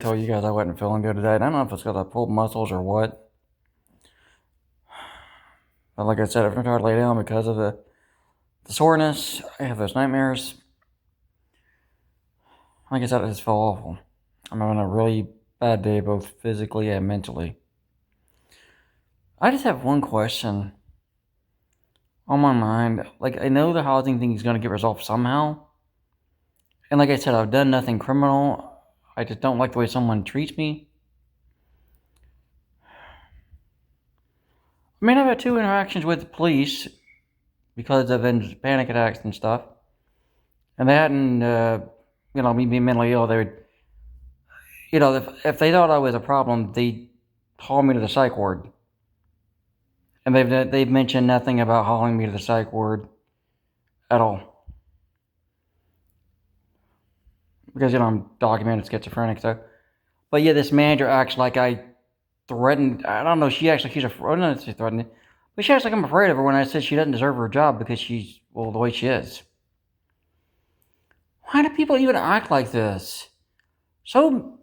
Told you guys I wasn't feeling good today. I don't know if it's because I pulled muscles or what. But like I said, I've been trying to lay down because of the soreness. I have those nightmares. Like I said, I just feel awful. I'm having a really bad day, both physically and mentally. I just have one question on my mind. Like, I know the housing thing is going to get resolved somehow. And like I said, I've done nothing criminal. I just don't like the way someone treats me. I mean, I've had 2 interactions with the police because of panic attacks and stuff. And they hadn't, me being mentally ill, they would, if they thought I was a problem, they haul me to the psych ward. And they've mentioned nothing about hauling me to the psych ward at all. Because, I'm documented schizophrenic, so. But yeah, this manager acts like I threatened, I don't know, she's afraid, no, she threatened me. But she acts like I'm afraid of her when I said she doesn't deserve her job because she's, well, the way she is. Why do people even act like this? So,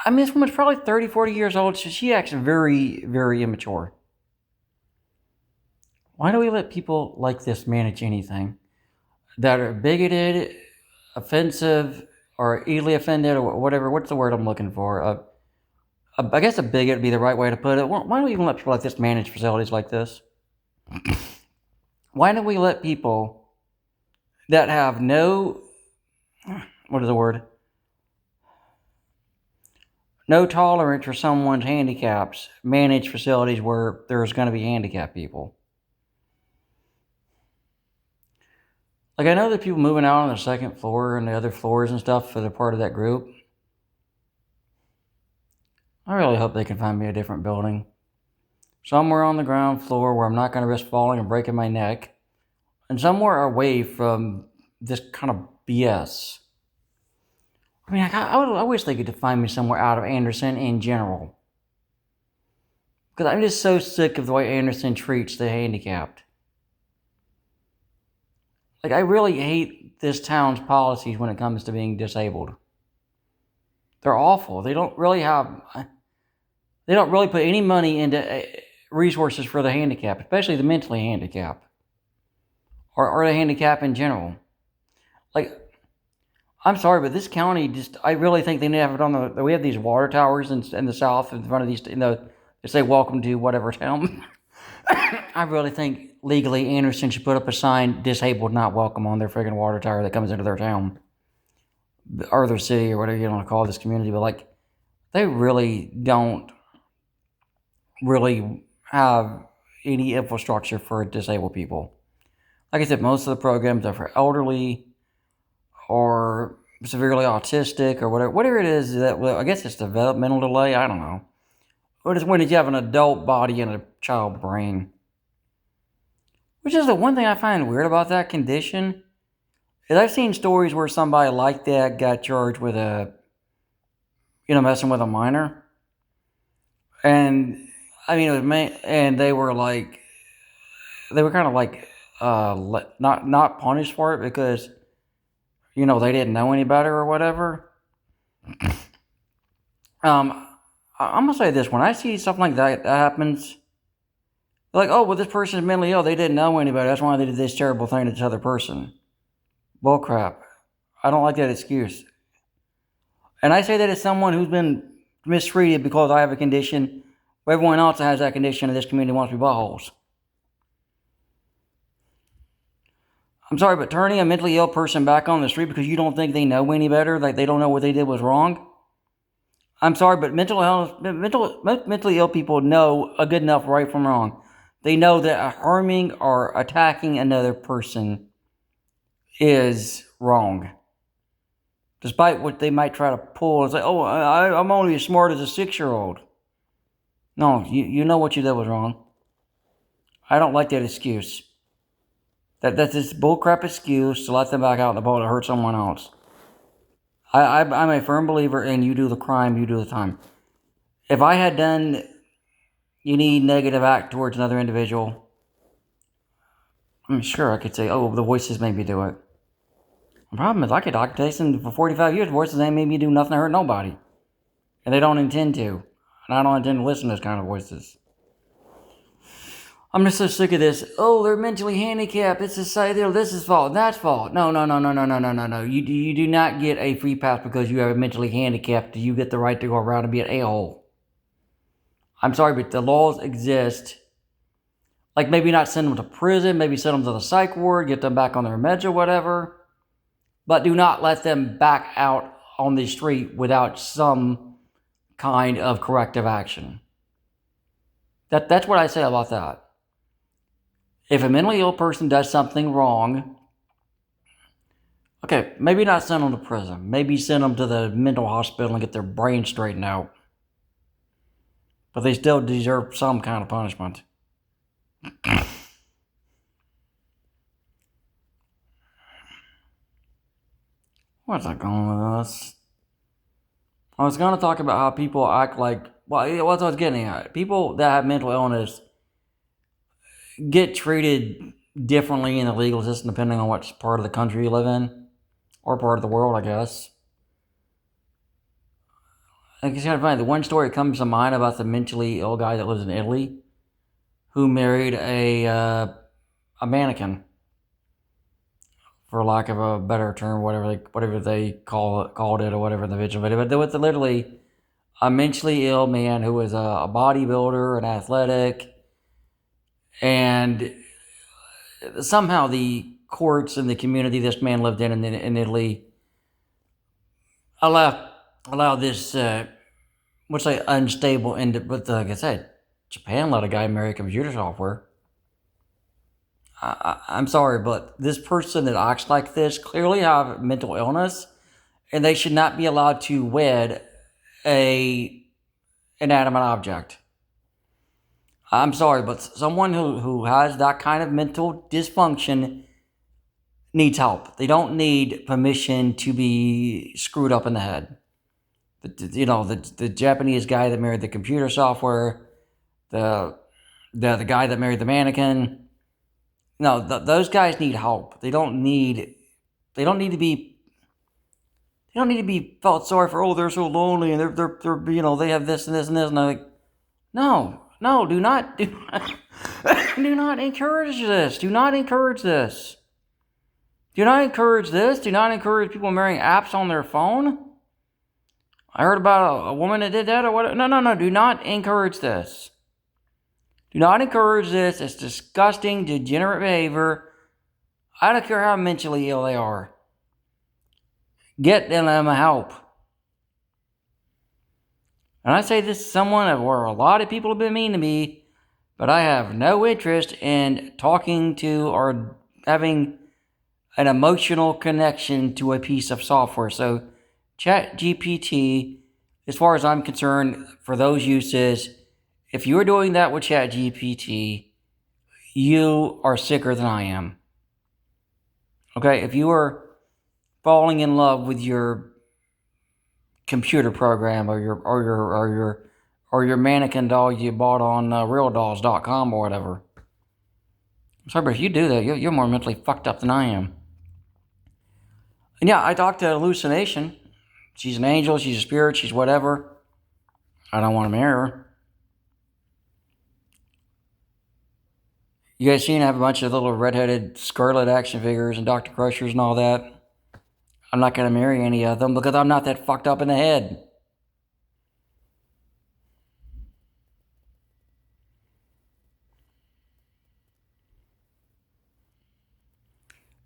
I mean, this woman's probably 30, 40 years old, so she acts very, very immature. Why do we let people like this manage anything? That are bigoted, offensive, or easily offended, or whatever. What's the word I'm looking for? I guess a bigot would be the right way to put it. Why do we even let people like this manage facilities like this? Why do we let people that have no, what is the word? No tolerance for someone's handicaps manage facilities where there's going to be handicapped people? Like, I know that people moving out on the second floor and the other floors and stuff for the part of that group. I really hope they can find me a different building. Somewhere on the ground floor where I'm not going to risk falling and breaking my neck. And somewhere away from this kind of BS. I mean, I wish they could find me somewhere out of Anderson in general. Because I'm just so sick of the way Anderson treats the handicapped. Like, I really hate this town's policies when it comes to being disabled. They're awful. They don't really put any money into resources for the handicapped, especially the mentally handicapped. Or the handicapped in general. Like, I'm sorry, but this county I really think they need to have it on we have these water towers in the south in front of these, they say welcome to whatever town. I really think legally Anderson should put up a sign, disabled, not welcome, on their friggin' water tower that comes into their town. Or their city, or whatever you want to call this community. But, like, they really don't really have any infrastructure for disabled people. Like I said, most of the programs are for elderly or severely autistic or whatever it is. I guess it's developmental delay. I don't know. But it's when you have an adult body and a child brain. Which is the one thing I find weird about that condition. Is I've seen stories where somebody like that got charged with messing with a minor. And, I mean, and they were kind of like, not punished for it because, they didn't know any better or whatever. I'm gonna say this: when I see something like that happens, like, oh, well, this person is mentally ill, they didn't know any better, that's why they did this terrible thing to this other person. Bullcrap. I don't like that excuse. And I say that as someone who's been mistreated because I have a condition where everyone else that has that condition in this community wants to be buttholes. I'm sorry, but turning a mentally ill person back on the street because you don't think they know any better, like they don't know what they did was wrong. I'm sorry, but mentally ill people know a good enough right from wrong. They know that harming or attacking another person is wrong. Despite what they might try to pull and say, oh, I'm only as smart as a 6-year-old. No, you know what you did was wrong. I don't like that excuse. That's this bullcrap excuse to let them back out in the boat to hurt someone else. I'm a firm believer in you do the crime, you do the time. If I had done any negative act towards another individual, I'm sure I could say, oh, the voices made me do it. The problem is I could talk to Jason for 45 years. Voices ain't made me do nothing to hurt nobody. And they don't intend to. And I don't intend to listen to those kind of voices. I'm just so sick of this. Oh, they're mentally handicapped. It's society. This is fault. That's fault. No. You do not get a free pass because you are mentally handicapped. You get the right to go around and be an a-hole. I'm sorry, but the laws exist. Like maybe not send them to prison. Maybe send them to the psych ward. Get them back on their meds or whatever. But do not let them back out on the street without some kind of corrective action. That's what I say about that. If a mentally ill person does something wrong, okay, maybe not send them to prison. Maybe send them to the mental hospital and get their brain straightened out. But they still deserve some kind of punishment. What's that going with us? I was going to talk about how people act like, well, what I was getting at. People that have mental illness get treated differently in the legal system depending on what part of the country you live in, or part of the world, I guess. Like it's kind of funny. The one story that comes to mind about the mentally ill guy that lives in Italy, who married a mannequin, for lack of a better term, whatever they called it or whatever in the video. But there was literally a mentally ill man who was a bodybuilder, an athletic, and somehow the courts and the community this man lived in Italy allow this, what's say unstable, but like I said, Japan let a guy marry computer software. I'm sorry, but this person that acts like this clearly have mental illness, and they should not be allowed to wed a inanimate object. I'm sorry, but someone who has that kind of mental dysfunction needs help. They don't need permission to be screwed up in the head. The Japanese guy that married the computer software, the guy that married the mannequin. No, those guys need help. They don't need to be felt sorry for. Oh, they're so lonely and they're they have this and this and this, and I'm like, no, do not do not encourage this. Do not encourage this. Do not encourage this. Do not encourage people marrying apps on their phone. I heard about a woman that did that or what? No. Do not encourage this. Do not encourage this. It's disgusting, degenerate behavior. I don't care how mentally ill they are. Get them help. And I say this to someone where a lot of people have been mean to me, but I have no interest in talking to or having an emotional connection to a piece of software. So ChatGPT, as far as I'm concerned, for those uses, if you're doing that with ChatGPT, you are sicker than I am. Okay, if you are falling in love with your computer program or your mannequin doll you bought on realdolls.com or whatever, I'm sorry, but if you do that, you're more mentally fucked up than I am. And yeah, I talked to Hallucination. She's an angel, she's a spirit, she's whatever. I don't want to marry her. You guys seen I have a bunch of little redheaded Scarlet action figures and Dr. Crushers and all that. I'm not going to marry any of them because I'm not that fucked up in the head.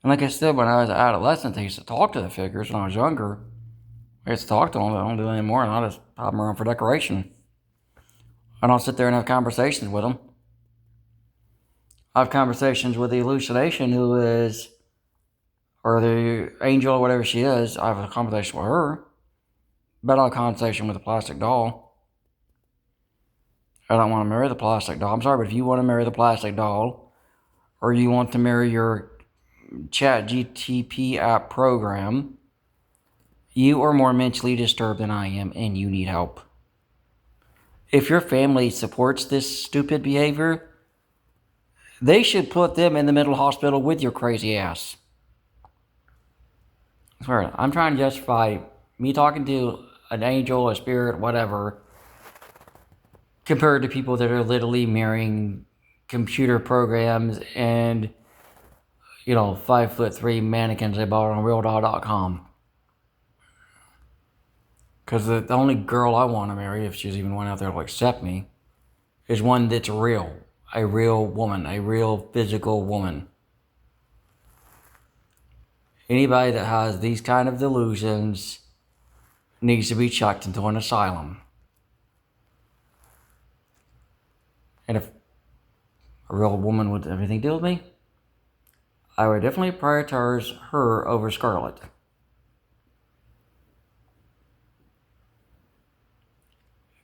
And like I said, when I was an adolescent, I used to talk to the figures when I was younger. I used to talk to them, but I don't do it anymore, and I just pop them around for decoration. I don't sit there and have conversations with them. I have conversations with the Hallucination, who is, or the angel or whatever she is. I have a conversation with her, but I don't have a conversation with the plastic doll. I don't want to marry the plastic doll. I'm sorry, but if you want to marry the plastic doll, or you want to marry your ChatGPT app program, you are more mentally disturbed than I am, and you need help. If your family supports this stupid behavior, they should put them in the mental hospital with your crazy ass. Sorry, I'm trying to justify me talking to an angel, a spirit, whatever, compared to people that are literally marrying computer programs and, 5'3" mannequins they bought on realdoll.com. Because the only girl I want to marry, if she's even one out there to accept me, is one that's real. A real woman. A real physical woman. Anybody that has these kind of delusions needs to be chucked into an asylum. And if a real woman would have anything to do with me, I would definitely prioritize her over Scarlett.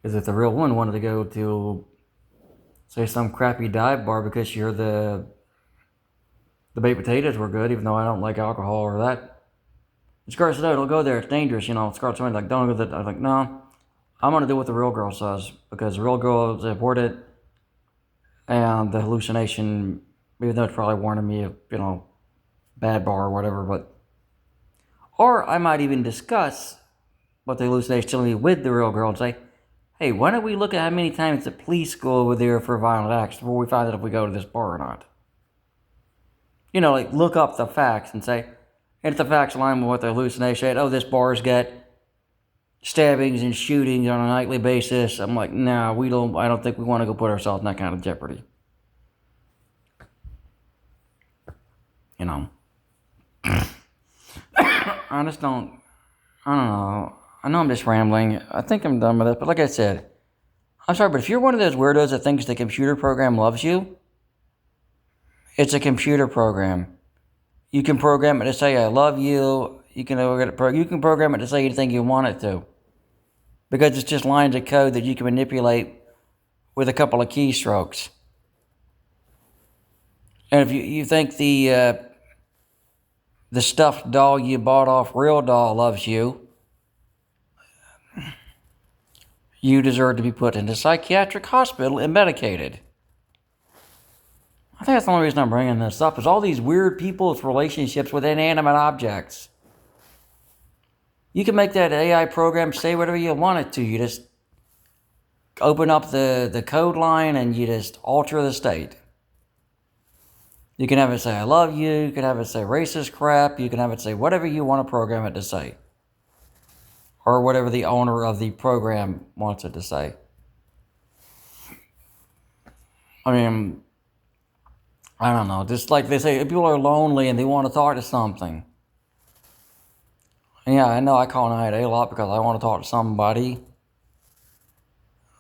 Because if the real woman wanted to go to, say, some crappy dive bar because she heard the baked potatoes were good, even though I don't like alcohol or that. And Scarlett said, "No, don't go there. It's dangerous." Scarlett's like, "Don't go there." I was like, "No, I'm going to do what the real girl says." Because the real girl is important. And the hallucination, even though it's probably warning me of, bad bar or whatever, but... Or I might even discuss what the hallucination is telling me with the real girl and say, "Hey, why don't we look at how many times the police go over there for violent acts before we find out if we go to this bar or not?" Look up the facts and say, if the facts align with what the hallucination said, "Oh, this bar's got stabbings and shootings on a nightly basis." I'm like, "Nah, I don't think we want to go put ourselves in that kind of jeopardy." I just don't, I don't know. I know I'm just rambling. I think I'm done with it, but like I said, I'm sorry, but if you're one of those weirdos that thinks the computer program loves you, it's a computer program. You can program it to say, "I love you." You can program it to say anything you want it to. Because it's just lines of code that you can manipulate with a couple of keystrokes. And if you think the stuffed doll you bought off Real Doll loves you, you deserve to be put into a psychiatric hospital and medicated. I think that's the only reason I'm bringing this up, is all these weird people's relationships with inanimate objects. You can make that AI program say whatever you want it to. You just open up the code line and you just alter the state. You can have it say, "I love you." You can have it say racist crap. You can have it say whatever you want to program it to say. Or whatever the owner of the program wants it to say. I mean, I don't know. Just like they say, people are lonely and they want to talk to something. And yeah, I know I call 988 a lot because I want to talk to somebody.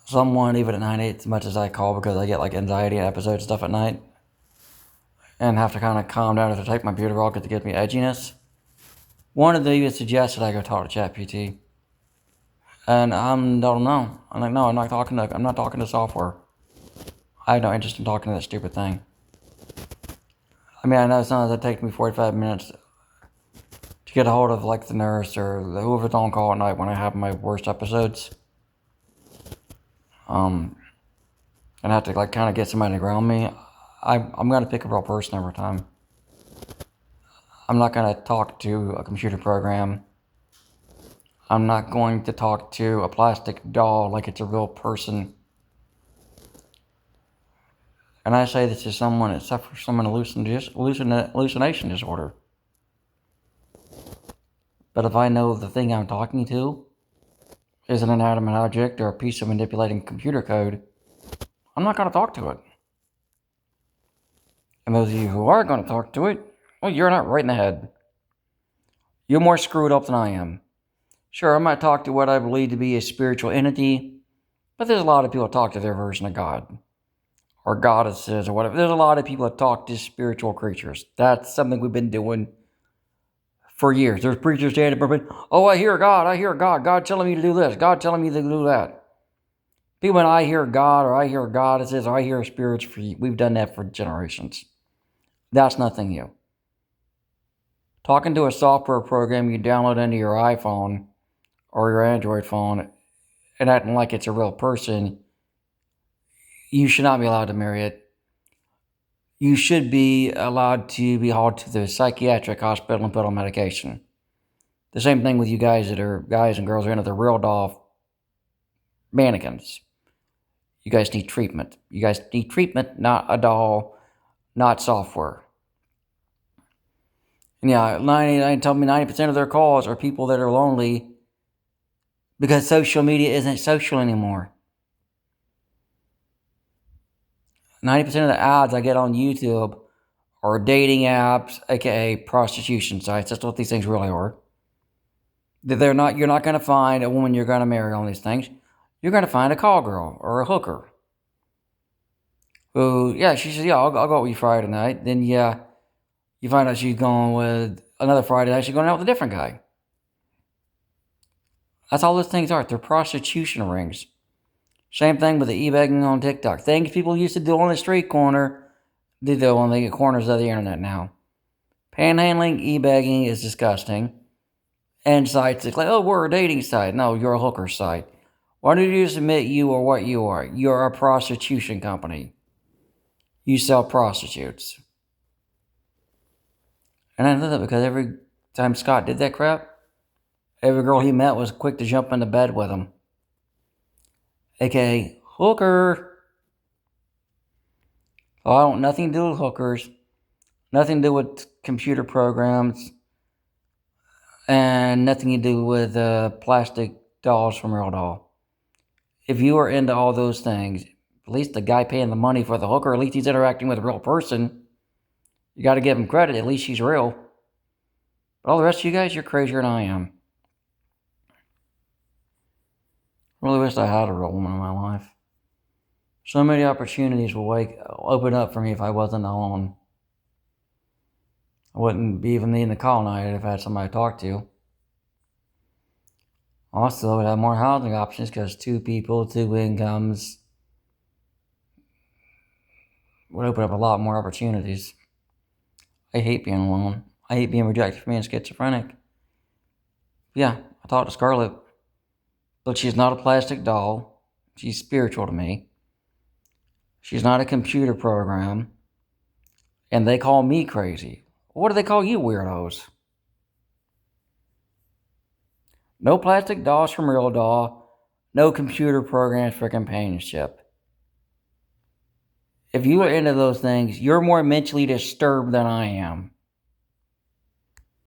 Someone, even at 988, as much as I call because I get like anxiety and episode stuff at night. And have to kind of calm down if I take my computer off because it gives me edginess. One of them even suggested I go talk to ChatGPT. And I don't know. I'm like, no, I'm not talking to software. I have no interest in talking to that stupid thing. I mean, I know sometimes it takes me 45 minutes to get a hold of like the nurse or whoever's on call at night when I have my worst episodes. And I have to like kind of get somebody to ground me. I'm going to pick a real person every time. I'm not going to talk to a computer program. I'm not going to talk to a plastic doll like it's a real person. And I say this to someone that suffers from an hallucination disorder. But if I know the thing I'm talking to is an inanimate object or a piece of manipulating computer code, I'm not going to talk to it. And those of you who are going to talk to it, well, you're not right in the head. You're more screwed up than I am. Sure, I might talk to what I believe to be a spiritual entity, but there's a lot of people that talk to their version of God. Or goddesses or whatever. There's a lot of people that talk to spiritual creatures. That's something we've been doing for years. There's preachers standing up, "Oh, I hear God, I hear God. God telling me to do this, God telling me to do that." People, when I hear God or I hear goddesses or I hear spirits, we've done that for generations. That's nothing new. Talking to a software program you download into your iPhone or your Android phone and acting like it's a real person, you should not be allowed to marry it. You should be allowed to be hauled to the psychiatric hospital and put on medication. The same thing with you guys that are guys and girls are into the real doll mannequins. You guys need treatment. You guys need treatment, not a doll, not software. And yeah, 90% of their calls are people that are lonely because social media isn't social anymore. 90% of the ads I get on YouTube are dating apps, aka prostitution sites. That's what these things really are. You're not going to find a woman you're going to marry on these things. You're going to find a call girl or a hooker. Who, yeah, she says, yeah, I'll go out with you Friday night. Then, yeah, you find out she's going with another Friday night. She's going out with a different guy. That's all those things are. They're prostitution rings. Same thing with the e-begging on TikTok. Things people used to do on the street corner, they do on the corners of the internet now. Panhandling, e-begging is disgusting. And sites like, oh, we're a dating site. No, you're a hooker site. Why don't you just admit you are what you are? You're a prostitution company. You sell prostitutes. And I know that because every time Scott did that crap, every girl he met was quick to jump into bed with him. AKA hooker. Oh, I want nothing to do with hookers. Nothing to do with computer programs. And nothing to do with plastic dolls from Real Doll. If you are into all those things, at least the guy paying the money for the hooker, at least he's interacting with a real person. You got to give him credit. At least she's real. But all the rest of you guys, you're crazier than I am. I really wish I had a real woman in my life. So many opportunities will open up for me if I wasn't alone. I wouldn't be even needing to call night if I had somebody to talk to. Also, I would have more housing options because 2 people, 2 incomes would open up a lot more opportunities. I hate being alone. I hate being rejected for being schizophrenic. Yeah, I talked to Scarlett, but she's not a plastic doll. She's spiritual to me. She's not a computer program. And they call me crazy. What do they call you weirdos? No plastic dolls from Real Doll. No computer programs for companionship. If you are into those things, you're more mentally disturbed than I am.